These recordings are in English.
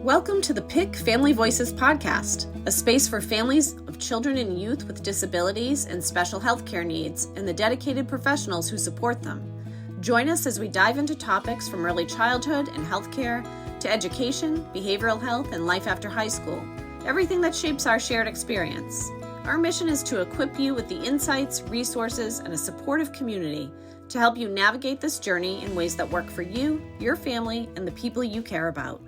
Welcome to the PIC Family Voices podcast, a space for families of children and youth with disabilities and special healthcare needs and the dedicated professionals who support them. Join us as we dive into topics from early childhood and healthcare to education, behavioral health, and life after high school, everything that shapes our shared experience. Our mission is to equip you with the insights, resources, and a supportive community to help you navigate this journey in ways that work for you, your family, and the people you care about.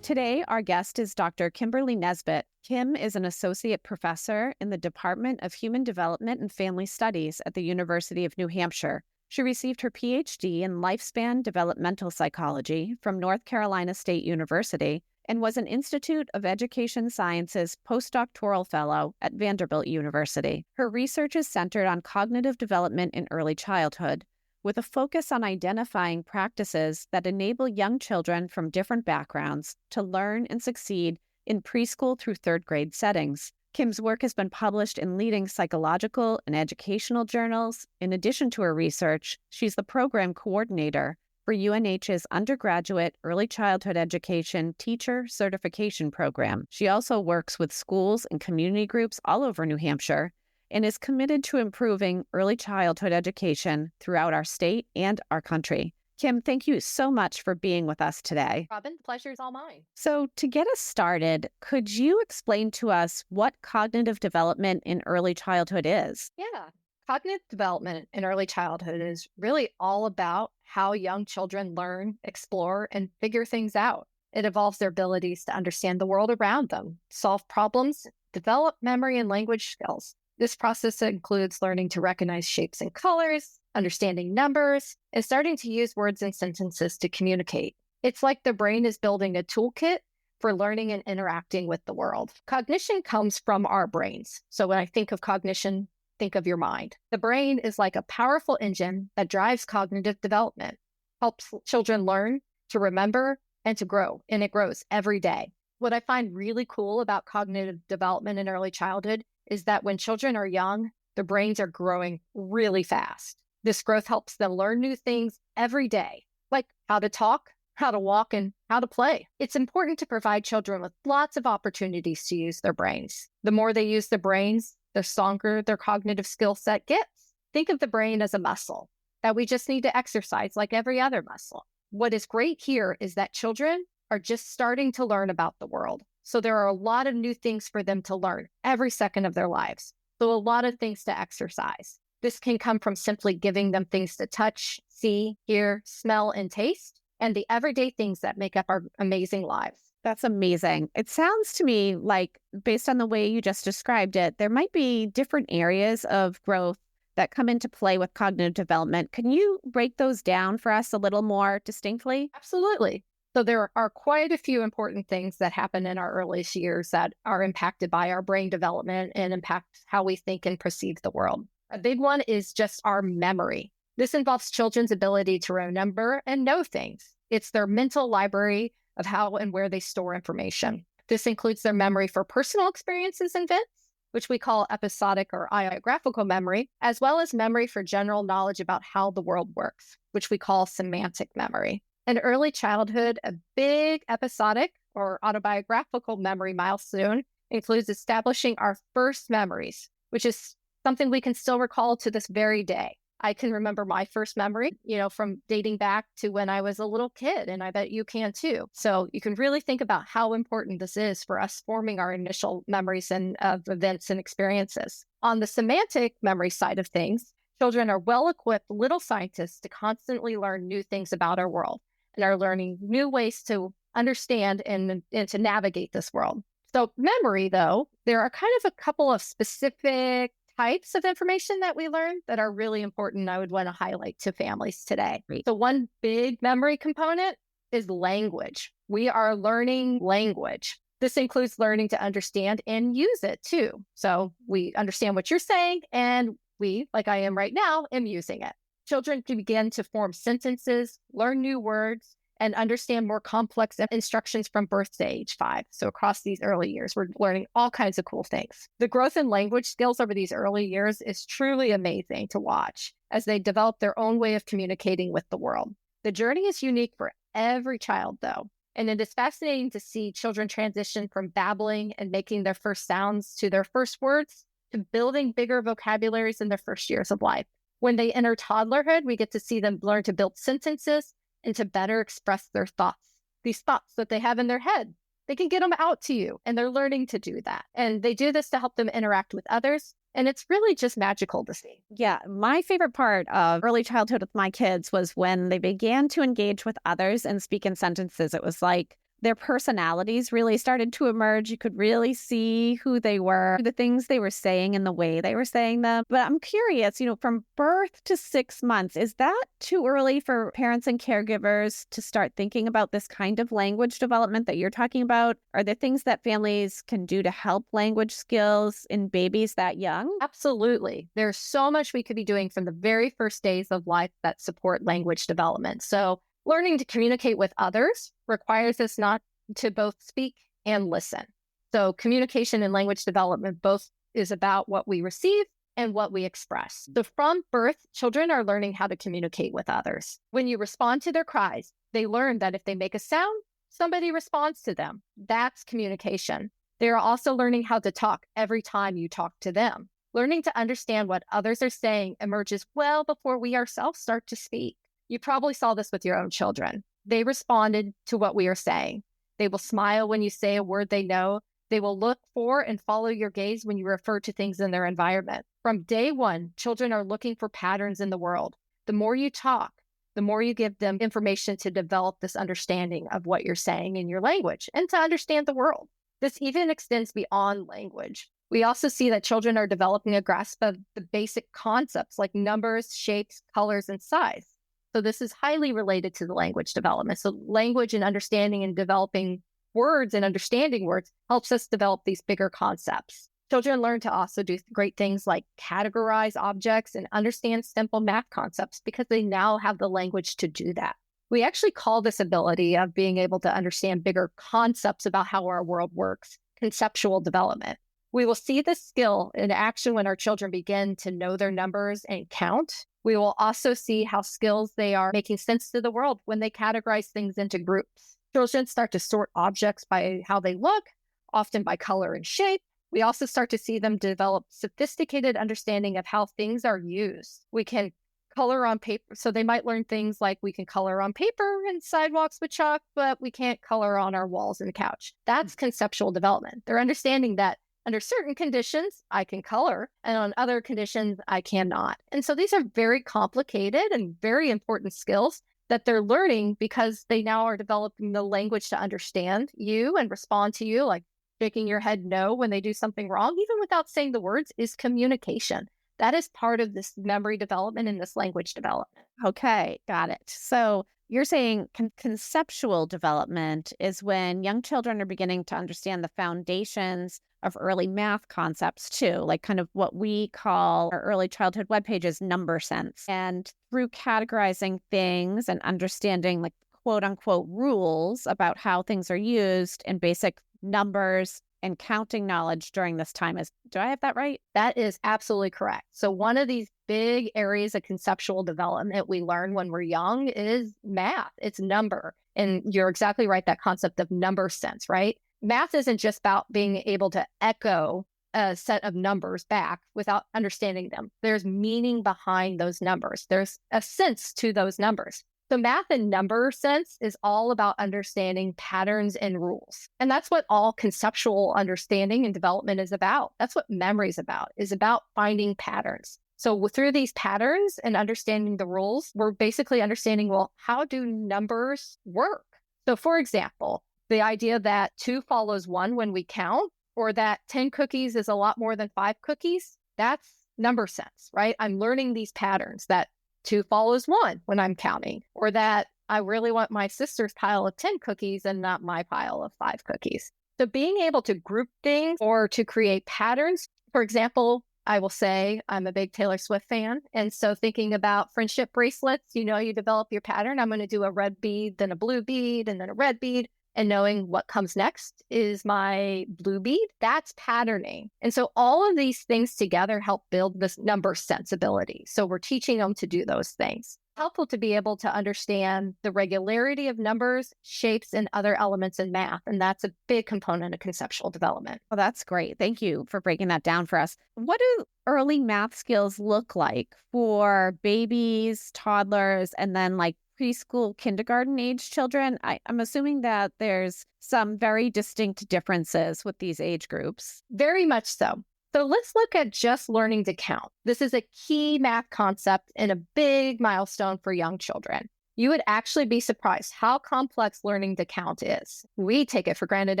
Today, our guest is Dr. Kimberly Nesbitt. Kim is an associate professor in the Department of Human Development and Family Studies at the University of New Hampshire. She received her PhD in lifespan developmental psychology from North Carolina State University and was an Institute of Education Sciences postdoctoral fellow at Vanderbilt University. Her research is centered on cognitive development in early childhood, with a focus on identifying practices that enable young children from different backgrounds to learn and succeed in preschool through third grade settings. Kim's work has been published in leading psychological and educational journals. In addition to her research, she's the program coordinator for UNH's undergraduate early childhood education teacher certification program. She also works with schools and community groups all over New Hampshire and is committed to improving early childhood education throughout our state and our country. Kim, thank you so much for being with us today. Robin, the pleasure is all mine. So to get us started, could you explain to us what cognitive development in early childhood is? Yeah. Cognitive development in early childhood is really all about how young children learn, explore, and figure things out. It involves their abilities to understand the world around them, solve problems, develop memory and language skills. This process includes learning to recognize shapes and colors, understanding numbers, and starting to use words and sentences to communicate. It's like the brain is building a toolkit for learning and interacting with the world. Cognition comes from our brains. So when I think of cognition, think of your mind. The brain is like a powerful engine that drives cognitive development, helps children learn, to remember, and to grow, and it grows every day. What I find really cool about cognitive development in early childhood is that when children are young, their brains are growing really fast. This growth helps them learn new things every day, like how to talk, how to walk, and how to play. It's important to provide children with lots of opportunities to use their brains. The more they use their brains, the stronger their cognitive skill set gets. Think of the brain as a muscle that we just need to exercise like every other muscle. What is great here is that children are just starting to learn about the world. So there are a lot of new things for them to learn every second of their lives. So a lot of things to exercise. This can come from simply giving them things to touch, see, hear, smell, and taste, and the everyday things that make up our amazing lives. That's amazing. It sounds to me like, based on the way you just described it, there might be different areas of growth that come into play with cognitive development. Can you break those down for us a little more distinctly? Absolutely. So there are quite a few important things that happen in our earliest years that are impacted by our brain development and impact how we think and perceive the world. A big one is just our memory. This involves children's ability to remember and know things. It's their mental library of how and where they store information. This includes their memory for personal experiences and events, which we call episodic or iographical memory, as well as memory for general knowledge about how the world works, which we call semantic memory. In early childhood, a big episodic or autobiographical memory milestone includes establishing our first memories, which is something we can still recall to this very day. I can remember my first memory, from dating back to when I was a little kid, and I bet you can too. So you can really think about how important this is for us forming our initial memories and of events and experiences. On the semantic memory side of things, children are well-equipped little scientists to constantly learn new things about our world and are learning new ways to understand and to navigate this world. So memory, though, there are kind of a couple of specific types of information that we learn that are really important. I would want to highlight to families today. Great. So one big memory component is language. We are learning language. This includes learning to understand and use it too. So we understand what you're saying, and we, like I am right now, am using it. Children can begin to form sentences, learn new words, and understand more complex instructions from birth to age 5. So across these early years, we're learning all kinds of cool things. The growth in language skills over these early years is truly amazing to watch as they develop their own way of communicating with the world. The journey is unique for every child, though. And it is fascinating to see children transition from babbling and making their first sounds to their first words to building bigger vocabularies in their first years of life. When they enter toddlerhood, we get to see them learn to build sentences and to better express their thoughts. These thoughts that they have in their head, they can get them out to you, and they're learning to do that. And they do this to help them interact with others. And it's really just magical to see. Yeah, my favorite part of early childhood with my kids was when they began to engage with others and speak in sentences. It was like their personalities really started to emerge. You could really see who they were, the things they were saying and the way they were saying them. But I'm curious, from birth to 6 months, is that too early for parents and caregivers to start thinking about this kind of language development that you're talking about? Are there things that families can do to help language skills in babies that young? Absolutely. There's so much we could be doing from the very first days of life that support language development. So learning to communicate with others requires us not to both speak and listen. So communication and language development both is about what we receive and what we express. So from birth, children are learning how to communicate with others. When you respond to their cries, they learn that if they make a sound, somebody responds to them. That's communication. They are also learning how to talk every time you talk to them. Learning to understand what others are saying emerges well before we ourselves start to speak. You probably saw this with your own children. They responded to what we are saying. They will smile when you say a word they know. They will look for and follow your gaze when you refer to things in their environment. From day one, children are looking for patterns in the world. The more you talk, the more you give them information to develop this understanding of what you're saying in your language and to understand the world. This even extends beyond language. We also see that children are developing a grasp of the basic concepts like numbers, shapes, colors, and size. So this is highly related to the language development. So language and understanding and developing words and understanding words helps us develop these bigger concepts. Children learn to also do great things like categorize objects and understand simple math concepts because they now have the language to do that. We actually call this ability of being able to understand bigger concepts about how our world works conceptual development. We will see this skill in action when our children begin to know their numbers and count. We will also see how skills they are making sense to the world when they categorize things into groups. Children start to sort objects by how they look, often by color and shape. We also start to see them develop sophisticated understanding of how things are used. We can color on paper. So they might learn things like we can color on paper and sidewalks with chalk, but we can't color on our walls and couch. That's conceptual development. They're understanding that under certain conditions, I can color, and on other conditions, I cannot. And so these are very complicated and very important skills that they're learning because they now are developing the language to understand you and respond to you, like shaking your head no when they do something wrong, even without saying the words, is communication. That is part of this memory development and this language development. Okay, got it. So you're saying conceptual development is when young children are beginning to understand the foundations of early math concepts too, like kind of what we call our early childhood web pages number sense. And through categorizing things and understanding like quote unquote rules about how things are used and basic numbers and counting knowledge during this time do I have that right? That is absolutely correct. So one of these big areas of conceptual development we learn when we're young is math. It's number. And you're exactly right, that concept of number sense, right? Math isn't just about being able to echo a set of numbers back without understanding them. There's meaning behind those numbers. There's a sense to those numbers. So math and number sense is all about understanding patterns and rules. And that's what all conceptual understanding and development is about. That's what memory is about finding patterns. So through these patterns and understanding the rules, we're basically understanding, well, how do numbers work? So for example, the idea that 2 follows 1 when we count, or that 10 cookies is a lot more than 5 cookies, that's number sense, right? I'm learning these patterns that 2 follows 1 when I'm counting, or that I really want my sister's pile of 10 cookies and not my pile of 5 cookies. So being able to group things or to create patterns, for example, I will say I'm a big Taylor Swift fan. And so thinking about friendship bracelets, you develop your pattern. I'm going to do a red bead, then a blue bead, and then a red bead. And knowing what comes next is my blue bead, that's patterning. And so all of these things together help build this number sensibility. So we're teaching them to do those things. Helpful to be able to understand the regularity of numbers, shapes, and other elements in math. And that's a big component of conceptual development. Well, that's great. Thank you for breaking that down for us. What do early math skills look like for babies, toddlers, and then like preschool, kindergarten age children? I'm assuming that there's some very distinct differences with these age groups. Very much so. So let's look at just learning to count. This is a key math concept and a big milestone for young children. You would actually be surprised how complex learning to count is. We take it for granted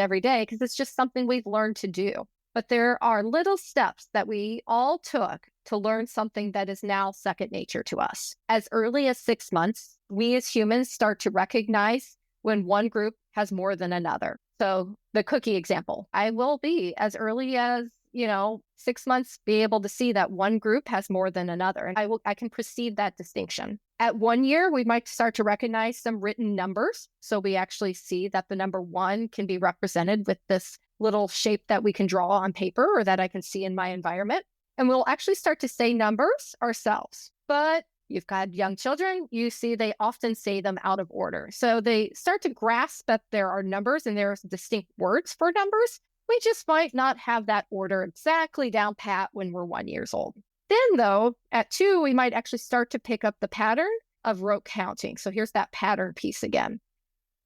every day because it's just something we've learned to do. But there are little steps that we all took to learn something that is now second nature to us. As early as 6 months, we as humans start to recognize when one group has more than another. So the cookie example, I will be as early as 6 months, be able to see that one group has more than another. And I can perceive that distinction. At 1 year, we might start to recognize some written numbers. So we actually see that the number 1 can be represented with this little shape that we can draw on paper or that I can see in my environment. And we'll actually start to say numbers ourselves. But you've got young children, you see they often say them out of order. So they start to grasp that there are numbers and there's distinct words for numbers. We just might not have that order exactly down pat when we're 1 year old. Then though, at 2, we might actually start to pick up the pattern of rote counting. So here's that pattern piece again.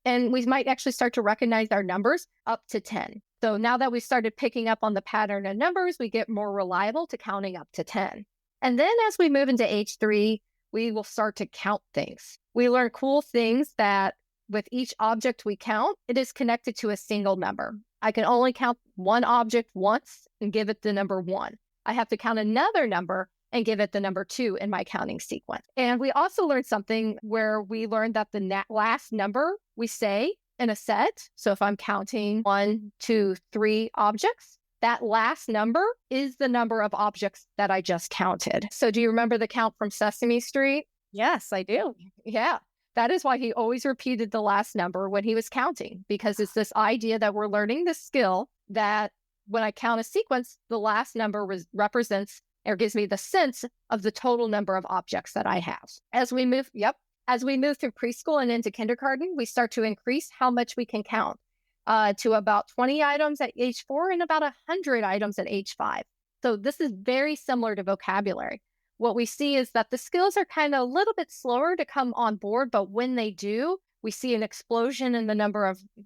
And we might actually start to recognize our numbers up to 10. So now that we started picking up on the pattern of numbers, we get more reliable to counting up to 10. And then as we move into age 3, we will start to count things. We learn cool things that with each object we count, it is connected to a single number. I can only count one object once and give it the number 1. I have to count another number and give it the number 2 in my counting sequence. And we also learned something where we learned that the last number we say in a set, so if I'm counting 1, 2, 3 objects, that last number is the number of objects that I just counted. So do you remember the count from Sesame Street? Yes, I do. Yeah. That is why he always repeated the last number when he was counting, because it's this idea that we're learning this skill that when I count a sequence, the last number represents or gives me the sense of the total number of objects that I have. As we move through preschool and into kindergarten, we start to increase how much we can count to about 20 items at age 4 and about 100 items at age 5. So this is very similar to vocabulary. What we see is that the skills are kind of a little bit slower to come on board, but when they do, we see an explosion in the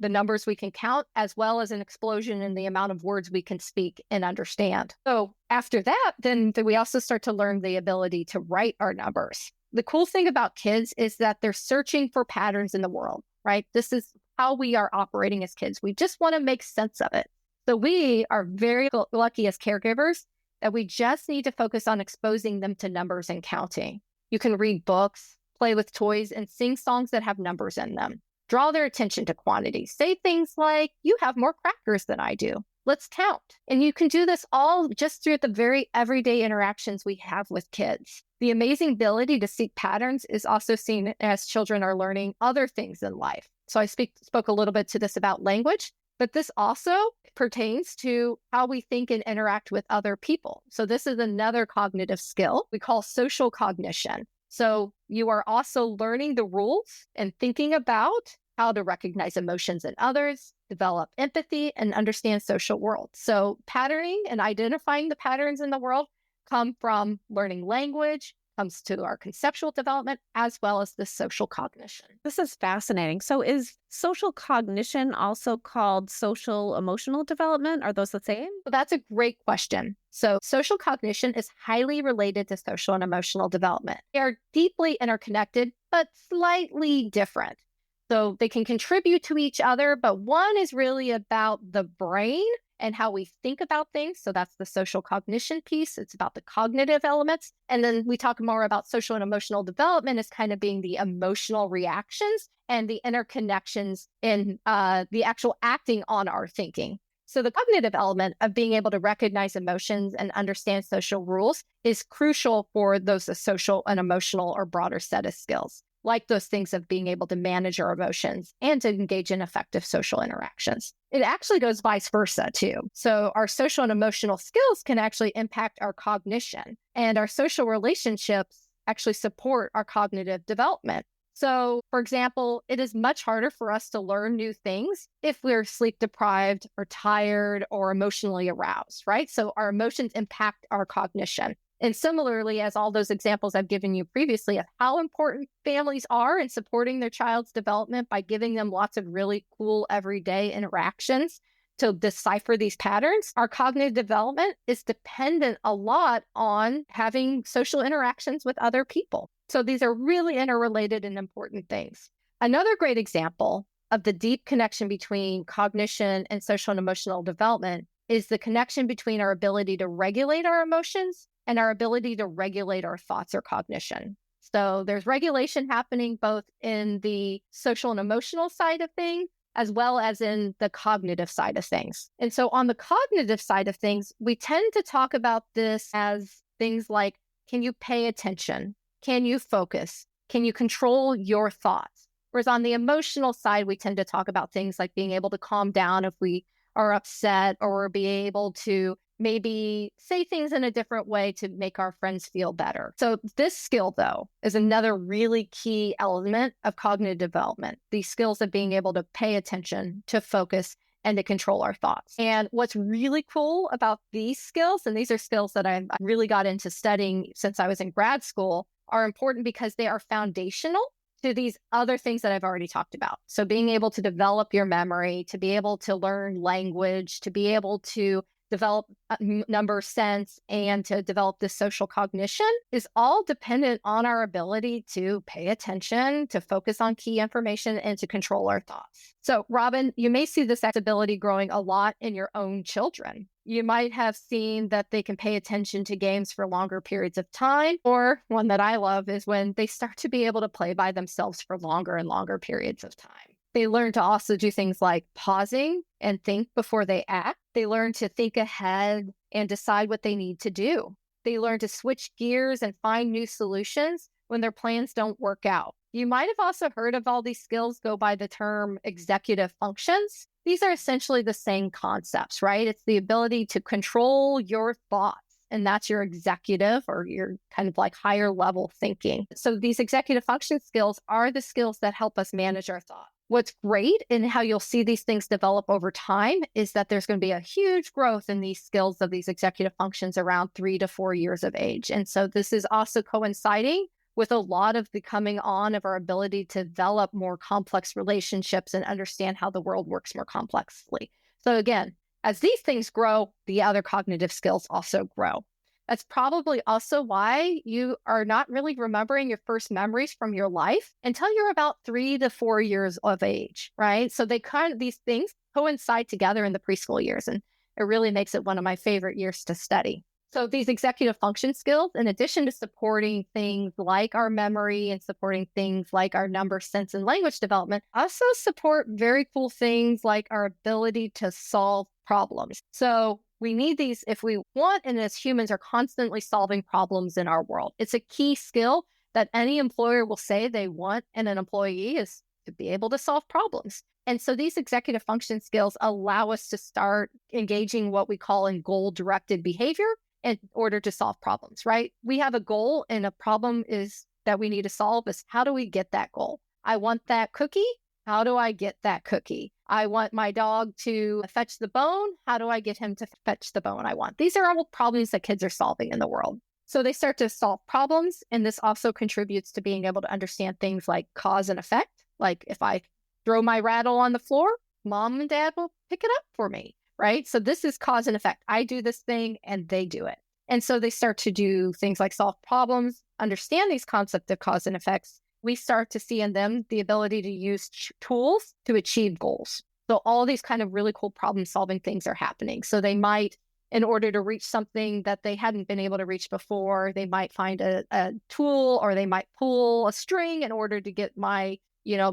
numbers we can count, as well as an explosion in the amount of words we can speak and understand. So after that, then we also start to learn the ability to write our numbers. The cool thing about kids is that they're searching for patterns in the world, right? This is how we are operating as kids. We just want to make sense of it. So we are very lucky as caregivers that we just need to focus on exposing them to numbers and counting. You can read books, play with toys, and sing songs that have numbers in them. Draw their attention to quantity. Say things like, you have more crackers than I do. Let's count. And you can do this all just through the very everyday interactions we have with kids. The amazing ability to seek patterns is also seen as children are learning other things in life. So I spoke a little bit to this about language, but this also pertains to how we think and interact with other people. So this is another cognitive skill we call social cognition. So you are also learning the rules and thinking about how to recognize emotions in others, develop empathy, and understand social world. So patterning and identifying the patterns in the world come from learning language, comes to our conceptual development, as well as the social cognition. This is fascinating. So is social cognition also called social emotional development? Are those the same? Well, that's a great question. So social cognition is highly related to social and emotional development. They are deeply interconnected, but slightly different. So they can contribute to each other, but one is really about the brain and how we think about things. So that's the social cognition piece. It's about the cognitive elements. And then we talk more about social and emotional development as kind of being the emotional reactions and the interconnections in the actual acting on our thinking. So the cognitive element of being able to recognize emotions and understand social rules is crucial for those social and emotional or broader set of skills, like those things of being able to manage our emotions and to engage in effective social interactions. It actually goes vice versa too. So our social and emotional skills can actually impact our cognition, and our social relationships actually support our cognitive development. So, for example, it is much harder for us to learn new things if we're sleep deprived or tired or emotionally aroused, right? So our emotions impact our cognition. And similarly, as all those examples I've given you previously of how important families are in supporting their child's development by giving them lots of really cool everyday interactions to decipher these patterns, our cognitive development is dependent a lot on having social interactions with other people. So these are really interrelated and important things. Another great example of the deep connection between cognition and social and emotional development is the connection between our ability to regulate our emotions and our ability to regulate our thoughts or cognition. So there's regulation happening both in the social and emotional side of things, as well as in the cognitive side of things. And so on the cognitive side of things, we tend to talk about this as things like, can you pay attention? Can you focus? Can you control your thoughts? Whereas on the emotional side, we tend to talk about things like being able to calm down if we are upset, or be able to maybe say things in a different way to make our friends feel better. So this skill, though, is another really key element of cognitive development. These skills of being able to pay attention, to focus, and to control our thoughts. And what's really cool about these skills, and these are skills that I really got into studying since I was in grad school, are important because they are foundational to these other things that I've already talked about. So being able to develop your memory, to be able to learn language, to be able to develop number sense, and to develop this social cognition is all dependent on our ability to pay attention, to focus on key information, and to control our thoughts. So, Robin, you may see this ability growing a lot in your own children. You might have seen that they can pay attention to games for longer periods of time, or one that I love is when they start to be able to play by themselves for longer and longer periods of time. They learn to also do things like pausing and think before they act. They learn to think ahead and decide what they need to do. They learn to switch gears and find new solutions when their plans don't work out. You might have also heard of all these skills go by the term executive functions. These are essentially the same concepts, right? It's the ability to control your thoughts. And that's your executive or your kind of like higher level thinking. So these executive function skills are the skills that help us manage our thoughts. What's great and how you'll see these things develop over time is that there's going to be a huge growth in these skills of these executive functions around 3 to 4 years of age. And so this is also coinciding with a lot of the coming on of our ability to develop more complex relationships and understand how the world works more complexly. So again, as these things grow, the other cognitive skills also grow. That's probably also why you are not really remembering your first memories from your life until you're about 3 to 4 years of age, right? So these things coincide together in the preschool years, and it really makes it one of my favorite years to study. So these executive function skills, in addition to supporting things like our memory and supporting things like our number, sense, and language development, also support very cool things like our ability to solve problems. So we need these if we want, and as humans are constantly solving problems in our world. It's a key skill that any employer will say they want in an employee is to be able to solve problems. And so these executive function skills allow us to start engaging what we call in goal-directed behavior in order to solve problems, right? We have a goal and a problem is that we need to solve is how do we get that goal? I want that cookie. How do I get that cookie? I want my dog to fetch the bone. How do I get him to fetch the bone I want? These are all problems that kids are solving in the world. So they start to solve problems. And this also contributes to being able to understand things like cause and effect. Like if I throw my rattle on the floor, mom and dad will pick it up for me, right? So this is cause and effect. I do this thing and they do it. And so they start to do things like solve problems, understand these concepts of cause and effects. We start to see in them the ability to use tools to achieve goals. So all these kind of really cool problem solving things are happening. So they might, in order to reach something that they hadn't been able to reach before, they might find a tool, or they might pull a string in order to get my, I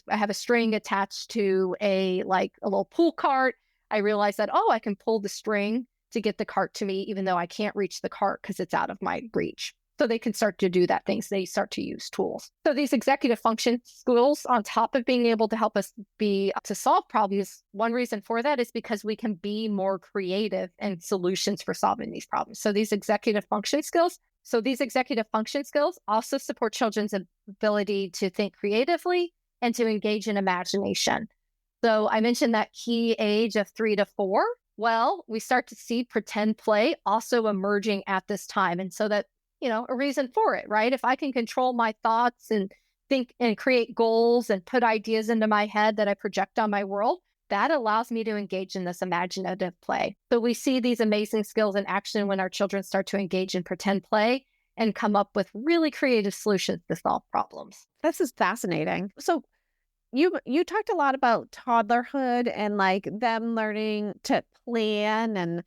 have a string attached to a little pool cart. I realize that, I can pull the string to get the cart to me, even though I can't reach the cart because it's out of my reach. So they can start to do that things. They start to use tools. So these executive function skills, on top of being able to help us to solve problems, one reason for that is because we can be more creative in solutions for solving these problems. So these executive function skills So these executive function skills also support children's ability to think creatively and to engage in imagination. So I mentioned that key age of 3 to 4. Well, we start to see pretend play also emerging at this time. And so that, a reason for it, right? If I can control my thoughts and think and create goals and put ideas into my head that I project on my world, that allows me to engage in this imaginative play. So we see these amazing skills in action when our children start to engage in pretend play and come up with really creative solutions to solve problems. This is fascinating. So you talked a lot about toddlerhood and like them learning to plan and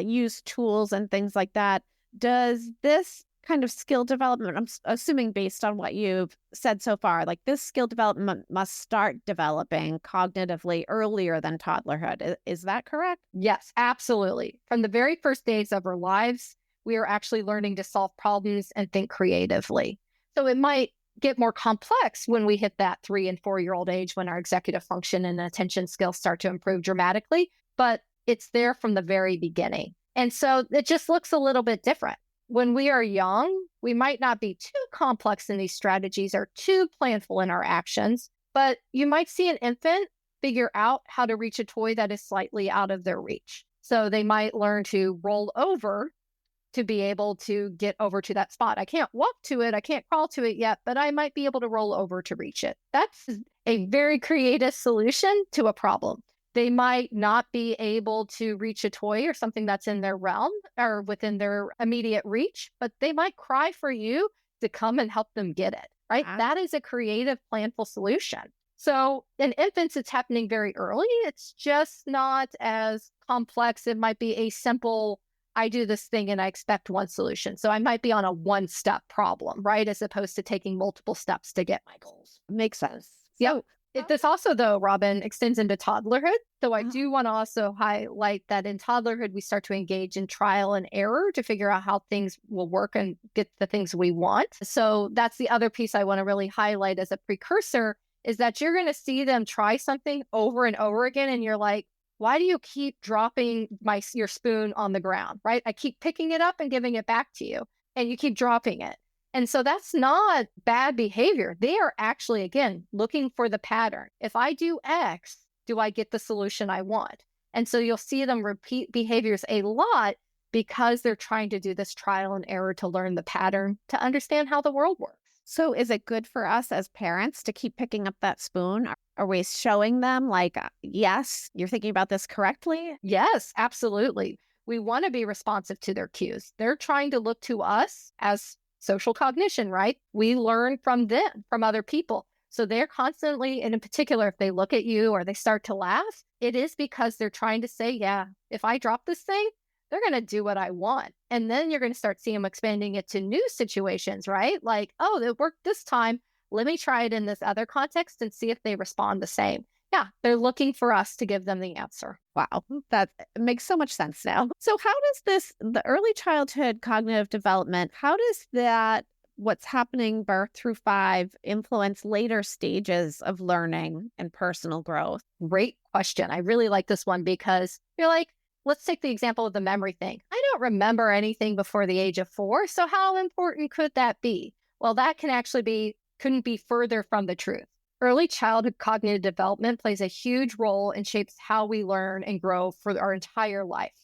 use tools and things like that. Does this kind of skill development, I'm assuming based on what you've said so far, like this skill development must start developing cognitively earlier than toddlerhood. Is that correct? Yes, absolutely. From the very first days of our lives, we are actually learning to solve problems and think creatively. So it might get more complex when we hit that 3 and 4-year-old age, when our executive function and attention skills start to improve dramatically, but it's there from the very beginning. And so it just looks a little bit different. When we are young, we might not be too complex in these strategies or too planful in our actions, but you might see an infant figure out how to reach a toy that is slightly out of their reach. So they might learn to roll over to be able to get over to that spot. I can't walk to it, I can't crawl to it yet, but I might be able to roll over to reach it. That's a very creative solution to a problem. They might not be able to reach a toy or something that's in their realm or within their immediate reach, but they might cry for you to come and help them get it, right? That is a creative, planful solution. So in infants, it's happening very early. It's just not as complex. It might be a simple, I do this thing and I expect one solution. So I might be on a one-step problem, right? As opposed to taking multiple steps to get my goals. Makes sense. Yep. This also, though, Robin, extends into toddlerhood. So I do want to also highlight that in toddlerhood, we start to engage in trial and error to figure out how things will work and get the things we want. So that's the other piece I want to really highlight as a precursor, is that you're going to see them try something over and over again. And you're like, why do you keep dropping your spoon on the ground, right? I keep picking it up and giving it back to you, and you keep dropping it. And so that's not bad behavior. They are actually, again, looking for the pattern. If I do X, do I get the solution I want? And so you'll see them repeat behaviors a lot because they're trying to do this trial and error to learn the pattern, to understand how the world works. So is it good for us as parents to keep picking up that spoon? Are we showing them like, yes, you're thinking about this correctly? Yes, absolutely. We want to be responsive to their cues. They're trying to look to us as social cognition, right? We learn from them, from other people. So they're constantly, and in particular, if they look at you or they start to laugh, it is because they're trying to say, yeah, if I drop this thing, they're going to do what I want. And then you're going to start seeing them expanding it to new situations, right? Like, oh, it worked this time. Let me try it in this other context and see if they respond the same. Yeah, they're looking for us to give them the answer. Wow, that makes so much sense now. So how does the early childhood cognitive development, how does that, what's happening birth through 5, influence later stages of learning and personal growth? Great question. I really like this one because you're like, let's take the example of the memory thing. I don't remember anything before the age of 4, so how important could that be? Well, that couldn't be further from the truth. Early childhood cognitive development plays a huge role and shapes how we learn and grow for our entire life.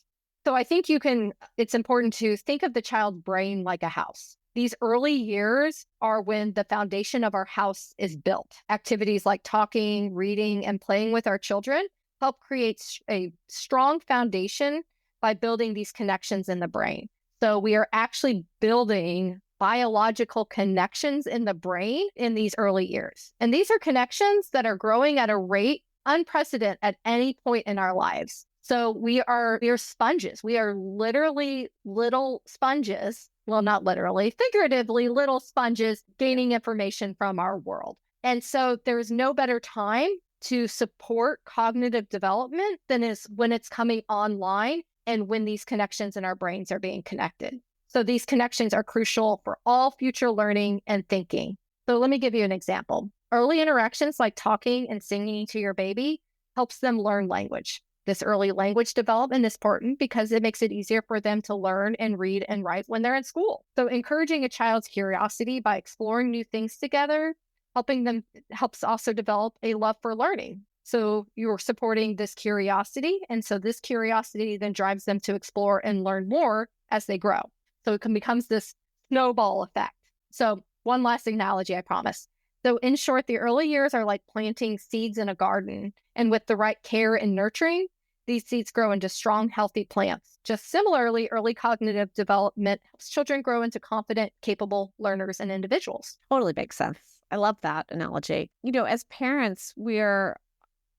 So I think it's important to think of the child's brain like a house. These early years are when the foundation of our house is built. Activities like talking, reading, and playing with our children help create a strong foundation by building these connections in the brain. So we are actually building biological connections in the brain in these early years. And these are connections that are growing at a rate unprecedented at any point in our lives. So we are sponges. We are literally little sponges. Well, not literally, figuratively, little sponges gaining information from our world. And so there's no better time to support cognitive development than is when it's coming online and when these connections in our brains are being connected. So these connections are crucial for all future learning and thinking. So let me give you an example. Early interactions like talking and singing to your baby helps them learn language. This early language development is important because it makes it easier for them to learn and read and write when they're in school. So encouraging a child's curiosity by exploring new things together, helping them helps also develop a love for learning. So you're supporting this curiosity. And so this curiosity then drives them to explore and learn more as they grow. So it becomes this snowball effect. So one last analogy, I promise. So in short, the early years are like planting seeds in a garden. And with the right care and nurturing, these seeds grow into strong, healthy plants. Just similarly, early cognitive development helps children grow into confident, capable learners and individuals. Totally makes sense. I love that analogy. As parents, we're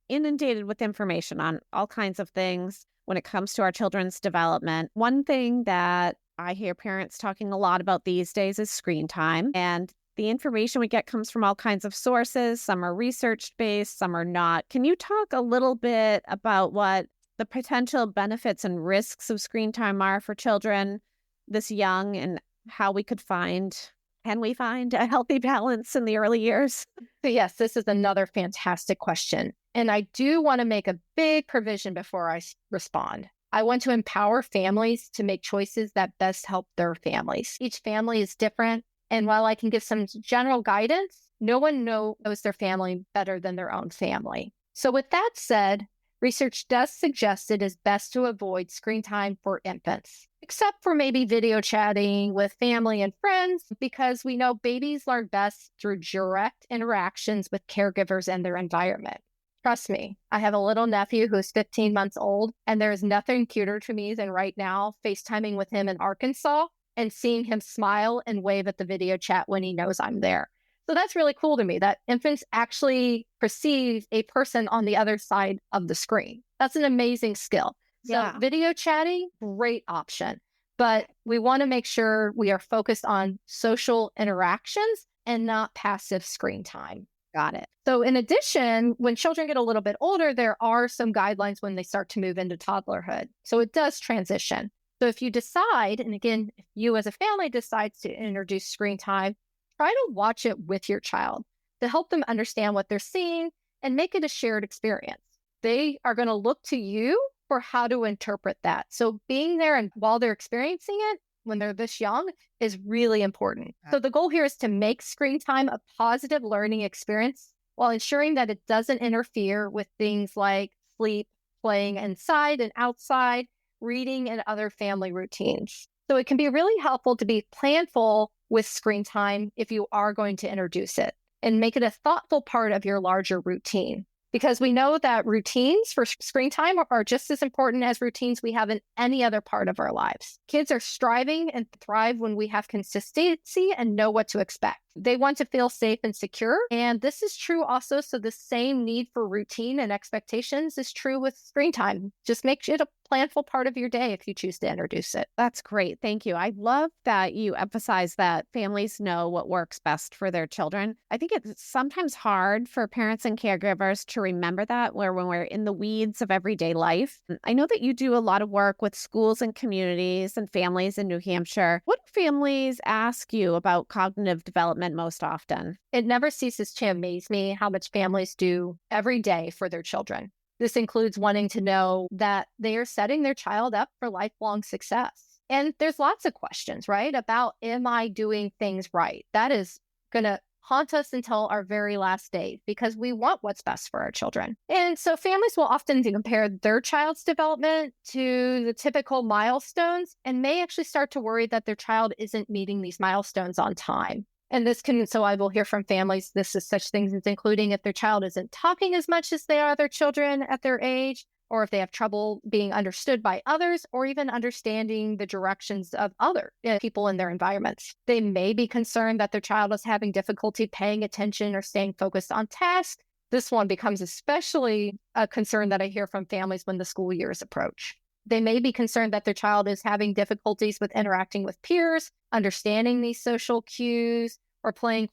inundated with information on all kinds of things when it comes to our children's development. One thing that I hear parents talking a lot about these days is screen time. And the information we get comes from all kinds of sources. Some are research-based, some are not. Can you talk a little bit about what the potential benefits and risks of screen time are for children this young, and how can we find a healthy balance in the early years? So yes, this is another fantastic question. And I do want to make a big provision before I respond. I want to empower families to make choices that best help their families. Each family is different. And while I can give some general guidance, no one knows their family better than their own family. So with that said, research does suggest it is best to avoid screen time for infants, except for maybe video chatting with family and friends, because we know babies learn best through direct interactions with caregivers and their environment. Trust me, I have a little nephew who's 15 months old, and there is nothing cuter to me than right now FaceTiming with him in Arkansas and seeing him smile and wave at the video chat when he knows I'm there. So that's really cool to me that infants actually perceive a person on the other side of the screen. That's an amazing skill. So video chatting, great option. But we want to make sure we are focused on social interactions and not passive screen time. Got it. So in addition, when children get a little bit older, there are some guidelines when they start to move into toddlerhood. So it does transition. So if you decide, and again, if you as a family decides to introduce screen time, try to watch it with your child to help them understand what they're seeing and make it a shared experience. They are going to look to you for how to interpret that. So being there and while they're experiencing it, when they're this young, is really important. So the goal here is to make screen time a positive learning experience while ensuring that it doesn't interfere with things like sleep, playing inside and outside, reading, and other family routines. So it can be really helpful to be planful with screen time if you are going to introduce it, and make it a thoughtful part of your larger routine. Because we know that routines for screen time are just as important as routines we have in any other part of our lives. Kids are striving and thrive when we have consistency and know what to expect. They want to feel safe and secure. And this is true also. So the same need for routine and expectations is true with screen time. Just make it a planful part of your day if you choose to introduce it. That's great. Thank you. I love that you emphasize that families know what works best for their children. I think it's sometimes hard for parents and caregivers to remember that when we're in the weeds of everyday life. I know that you do a lot of work with schools and communities and families in New Hampshire. What do families ask you about cognitive development most often? It never ceases to amaze me how much families do every day for their children. This includes wanting to know that they are setting their child up for lifelong success. And there's lots of questions, right? About, am I doing things right? That is going to haunt us until our very last day because we want what's best for our children. And so families will often compare their child's development to the typical milestones and may actually start to worry that their child isn't meeting these milestones on time. And so I will hear from families, this is such things as including if their child isn't talking as much as they are other children at their age, or if they have trouble being understood by others, or even understanding the directions of other people in their environments. They may be concerned that their child is having difficulty paying attention or staying focused on tasks. This one becomes especially a concern that I hear from families when the school years approach. They may be concerned that their child is having difficulties with interacting with peers, understanding these social cues, or playing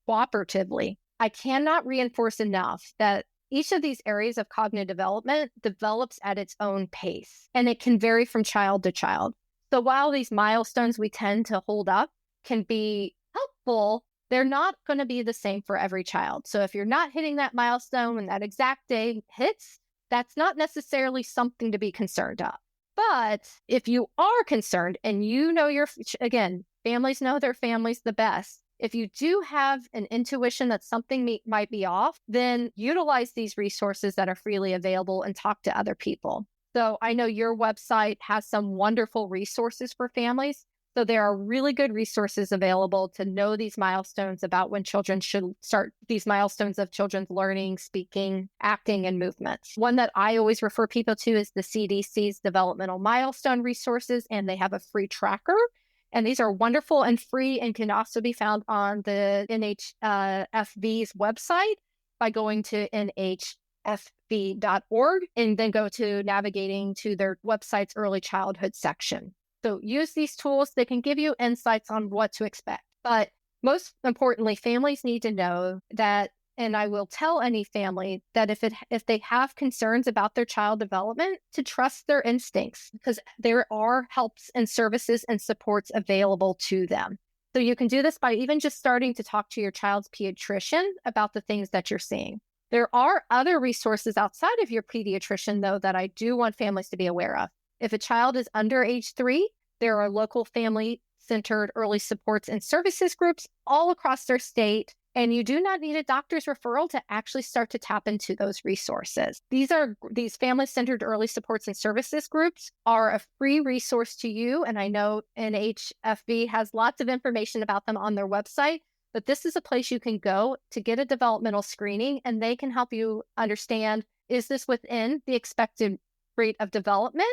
cooperatively. I cannot reinforce enough that each of these areas of cognitive development develops at its own pace, and it can vary from child to child. So while these milestones we tend to hold up can be helpful, they're not going to be the same for every child. So if you're not hitting that milestone when that exact day hits, that's not necessarily something to be concerned of. But if you are concerned and you know again, families know their families the best. If you do have an intuition that something might be off, then utilize these resources that are freely available and talk to other people. So I know your website has some wonderful resources for families. So there are really good resources available to know these milestones about when children should start these milestones of children's learning, speaking, acting, and movements. One that I always refer people to is the CDC's developmental milestone resources, and they have a free tracker. And these are wonderful and free and can also be found on the NHFV's website by going to nhfv.org and then go to navigating to their website's early childhood section. So use these tools. They can give you insights on what to expect. But most importantly, families need to know that, and I will tell any family that if they have concerns about their child development, to trust their instincts, because there are helps and services and supports available to them. So you can do this by even just starting to talk to your child's pediatrician about the things that you're seeing. There are other resources outside of your pediatrician, though, that I do want families to be aware of. If a child is under age 3, there are local family-centered early supports and services groups all across their state, and you do not need a doctor's referral to actually start to tap into those resources. These family-centered early supports and services groups are a free resource to you, and I know NHFV has lots of information about them on their website, but this is a place you can go to get a developmental screening, and they can help you understand, is this within the expected rate of development?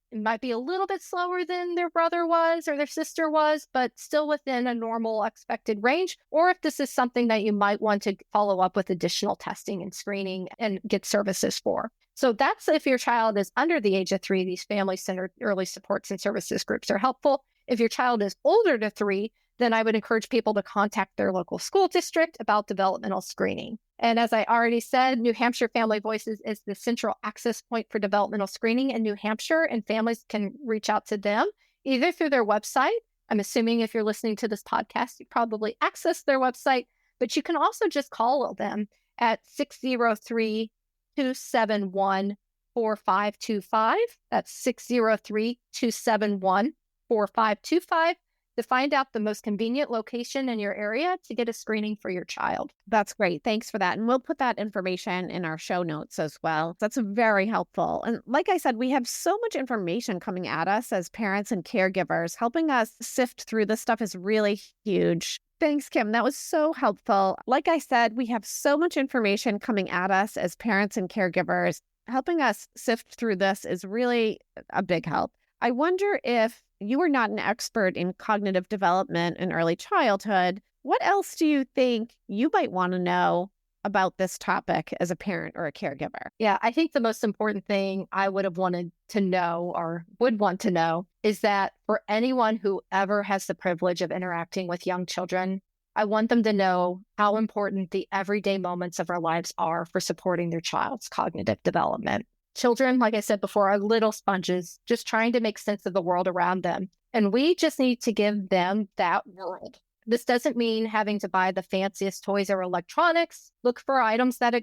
It might be a little bit slower than their brother was or their sister was, but still within a normal expected range. Or if this is something that you might want to follow up with additional testing and screening and get services for. So that's if your child is under the age of 3, these family-centered early supports and services groups are helpful. If your child is older to 3, then I would encourage people to contact their local school district about developmental screening. And as I already said, New Hampshire Family Voices is the central access point for developmental screening in New Hampshire, and families can reach out to them either through their website. I'm assuming if you're listening to this podcast, you probably access their website, but you can also just call them at 603-271-4525. That's 603-271-4525. to find out the most convenient location in your area to get a screening for your child. That's great. Thanks for that. And we'll put that information in our show notes as well. That's very helpful. And like I said, we have so much information coming at us as parents and caregivers. Helping us sift through this stuff is really huge. Thanks, Kim. That was so helpful. Like I said, we have so much information coming at us as parents and caregivers. Helping us sift through this is really a big help. I wonder if you are not an expert in cognitive development in early childhood, what else do you think you might want to know about this topic as a parent or a caregiver? Yeah, I think the most important thing I would have wanted to know or would want to know is that for anyone who ever has the privilege of interacting with young children, I want them to know how important the everyday moments of our lives are for supporting their child's cognitive development. Children, like I said before, are little sponges, just trying to make sense of the world around them. And we just need to give them that world. This doesn't mean having to buy the fanciest toys or electronics. Look for items that,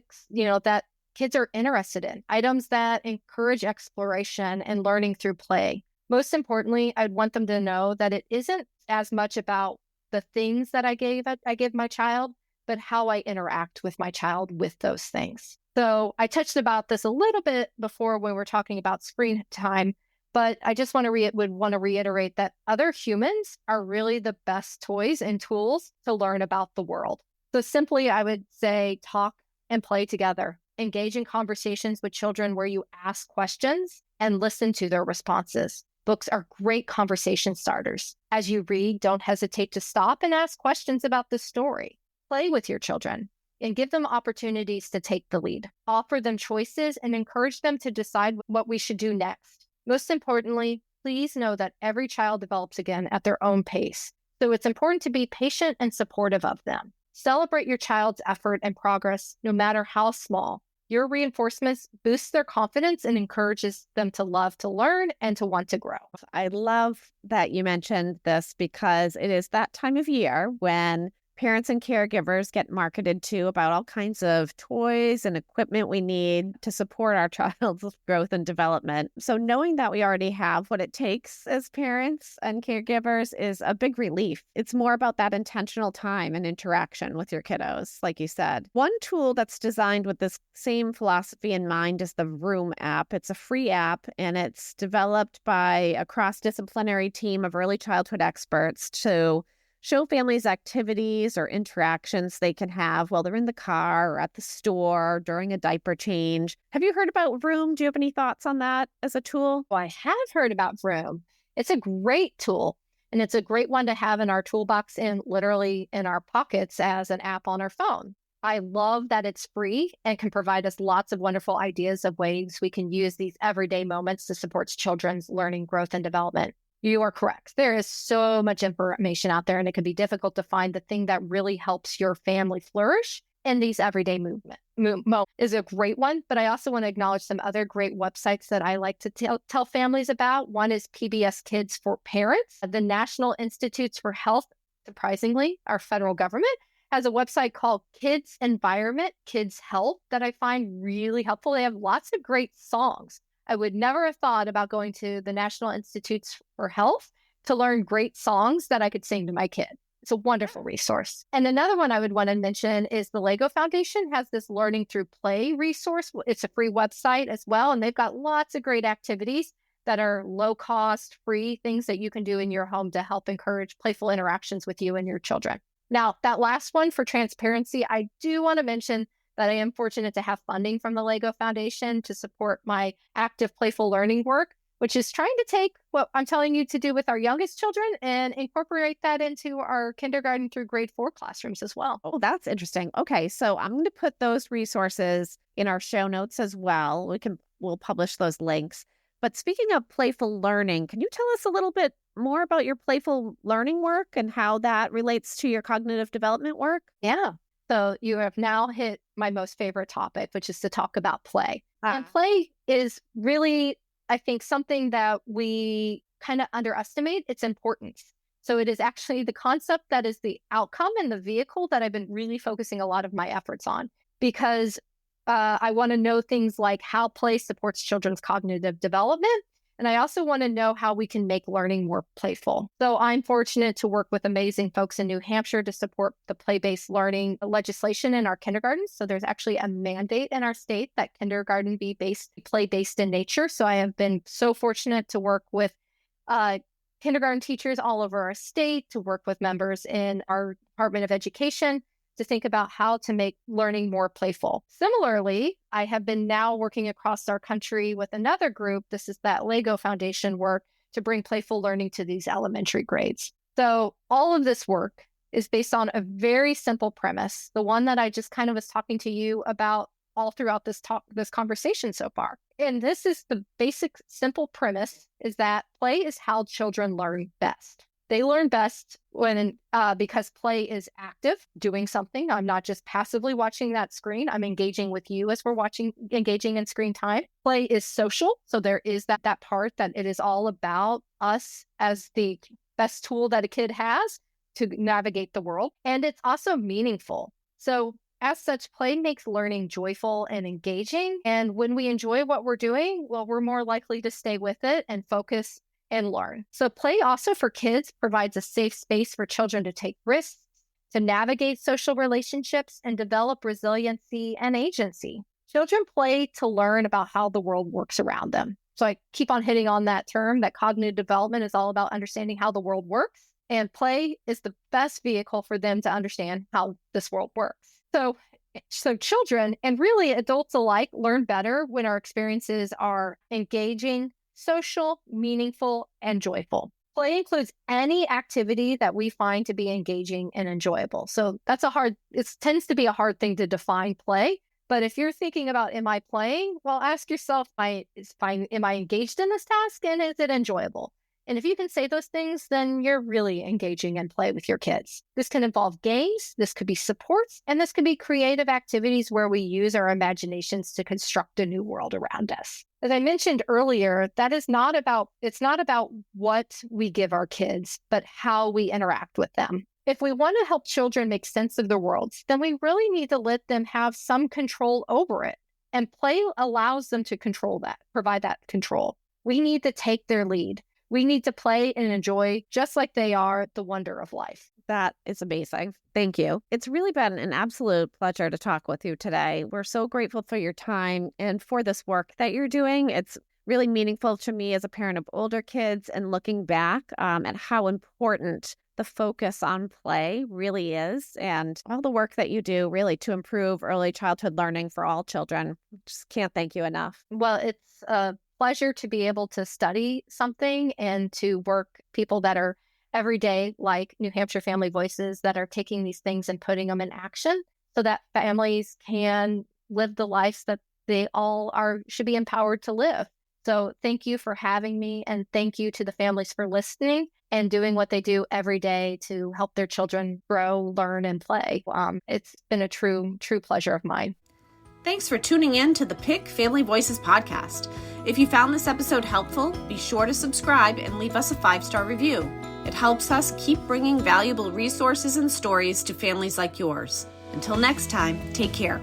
that kids are interested in, items that encourage exploration and learning through play. Most importantly, I'd want them to know that it isn't as much about the things that I give my child, but how I interact with my child with those things. So I touched about this a little bit before when we're talking about screen time, but I just would want to reiterate that other humans are really the best toys and tools to learn about the world. So simply, I would say talk and play together. Engage in conversations with children where you ask questions and listen to their responses. Books are great conversation starters. As you read, don't hesitate to stop and ask questions about the story. Play with your children and give them opportunities to take the lead. Offer them choices and encourage them to decide what we should do next. Most importantly, please know that every child develops again at their own pace. So it's important to be patient and supportive of them. Celebrate your child's effort and progress, no matter how small. Your reinforcements boost their confidence and encourages them to love to learn and to want to grow. I love that you mentioned this because it is that time of year when parents and caregivers get marketed to about all kinds of toys and equipment we need to support our child's growth and development. So knowing that we already have what it takes as parents and caregivers is a big relief. It's more about that intentional time and interaction with your kiddos, like you said. One tool that's designed with this same philosophy in mind is the Room app. It's a free app, and it's developed by a cross-disciplinary team of early childhood experts to show families activities or interactions they can have while they're in the car or at the store during a diaper change. Have you heard about Room? Do you have any thoughts on that as a tool? Well, I have heard about Room. It's a great tool, and it's a great one to have in our toolbox and literally in our pockets as an app on our phone. I love that it's free and can provide us lots of wonderful ideas of ways we can use these everyday moments to support children's learning, growth, and development. You are correct. There is so much information out there, and it can be difficult to find the thing that really helps your family flourish in these everyday moments. Is a great one, but I also want to acknowledge some other great websites that I like to tell families about. One is PBS Kids for Parents. The National Institutes for Health, surprisingly, our federal government, has a website called Kids Environment, Kids Health that I find really helpful. They have lots of great songs. I would never have thought about going to the National Institutes for Health to learn great songs that I could sing to my kid. It's a wonderful resource. And another one I would want to mention is the Lego Foundation has this Learning Through Play resource. It's a free website as well, and they've got lots of great activities that are low cost, free things that you can do in your home to help encourage playful interactions with you and your children. Now, that last one for transparency, I do want to mention that I am fortunate to have funding from the Lego Foundation to support my active playful learning work, which is trying to take what I'm telling you to do with our youngest children and incorporate that into our kindergarten through grade 4 classrooms as well. Oh, that's interesting. Okay, so I'm going to put those resources in our show notes as well. We'll publish those links. But speaking of playful learning, can you tell us a little bit more about your playful learning work and how that relates to your cognitive development work? Yeah. So you have now hit my most favorite topic, which is to talk about play. And play is really, I think, something that we kind of underestimate its importance. So it is actually the concept that is the outcome and the vehicle that I've been really focusing a lot of my efforts on, because I want to know things like how play supports children's cognitive development. And I also want to know how we can make learning more playful. So I'm fortunate to work with amazing folks in New Hampshire to support the play-based learning legislation in our kindergartens. So there's actually a mandate in our state that kindergarten be play-based in nature. So I have been so fortunate to work with kindergarten teachers all over our state, to work with members in our Department of Education, to think about how to make learning more playful. Similarly, I have been now working across our country with another group. This is that Lego Foundation work to bring playful learning to these elementary grades. So all of this work is based on a very simple premise, the one that I just kind of was talking to you about all throughout this conversation so far. And this is the basic, simple premise, is that play is how children learn best. They learn best when because play is active, doing something. I'm not just passively watching that screen. I'm engaging with you as we're engaging in screen time. Play is social. So there is that part that it is all about us as the best tool that a kid has to navigate the world. And it's also meaningful. So as such, play makes learning joyful and engaging. And when we enjoy what we're doing, well, we're more likely to stay with it and focus and learn. So play also for kids provides a safe space for children to take risks, to navigate social relationships, and develop resiliency and agency. Children play to learn about how the world works around them. So I keep on hitting on that term, that cognitive development is all about understanding how the world works. And play is the best vehicle for them to understand how this world works. So children, and really adults alike, learn better when our experiences are engaging, social, meaningful, and joyful. Play includes any activity that we find to be engaging and enjoyable. So it tends to be a hard thing to define play. But if you're thinking about, am I playing? Well, ask yourself, am I engaged in this task, and is it enjoyable? And if you can say those things, then you're really engaging in play with your kids. This can involve games, this could be supports, and this could be creative activities where we use our imaginations to construct a new world around us. As I mentioned earlier, it's not about what we give our kids, but how we interact with them. If we want to help children make sense of their worlds, then we really need to let them have some control over it. And play allows them to control that, provide that control. We need to take their lead. We need to play and enjoy just like they are the wonder of life. That is amazing. Thank you. It's really been an absolute pleasure to talk with you today. We're so grateful for your time and for this work that you're doing. It's really meaningful to me as a parent of older kids, and looking back at how important the focus on play really is, and all the work that you do really to improve early childhood learning for all children. Just can't thank you enough. Well, it's a pleasure to be able to study something and to work people that are every day, like New Hampshire Family Voices, that are taking these things and putting them in action so that families can live the lives that they all should be empowered to live. So thank you for having me, and thank you to the families for listening and doing what they do every day to help their children grow, learn, and play. It's been a true pleasure of mine. Thanks for tuning in to the PIC Family Voices podcast. If you found this episode helpful, be sure to subscribe and leave us a 5-star review. It helps us keep bringing valuable resources and stories to families like yours. Until next time, take care.